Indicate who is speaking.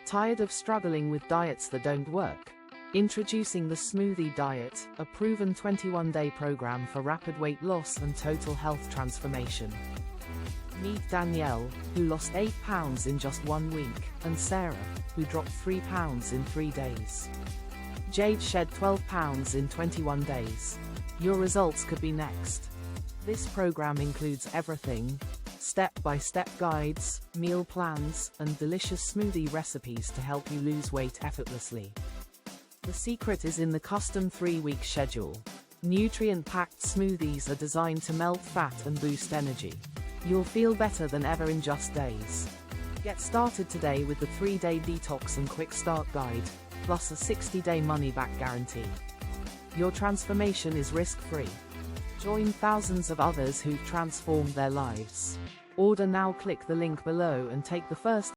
Speaker 1: Tired of struggling with diets that don't work? Introducing the Smoothie Diet, a proven 21-day program for rapid weight loss and total health transformation. Meet Danielle, who lost 8 pounds in just 1 week, and Sarah, who dropped 3 pounds in 3 days. Jade shed 12 pounds in 21 days. Your results could be next. This program includes everything: step-by-step guides, meal plans, and delicious smoothie recipes to help you lose weight effortlessly. The secret is in the custom 3-week schedule. Nutrient-packed smoothies are designed to melt fat and boost energy. You'll feel better than ever in just days. Get started today with the 3-day detox and quick start guide, plus a 60-day money-back guarantee. Your transformation is risk-free. Join thousands of others who've transformed their lives. Order now, click the link below and take the first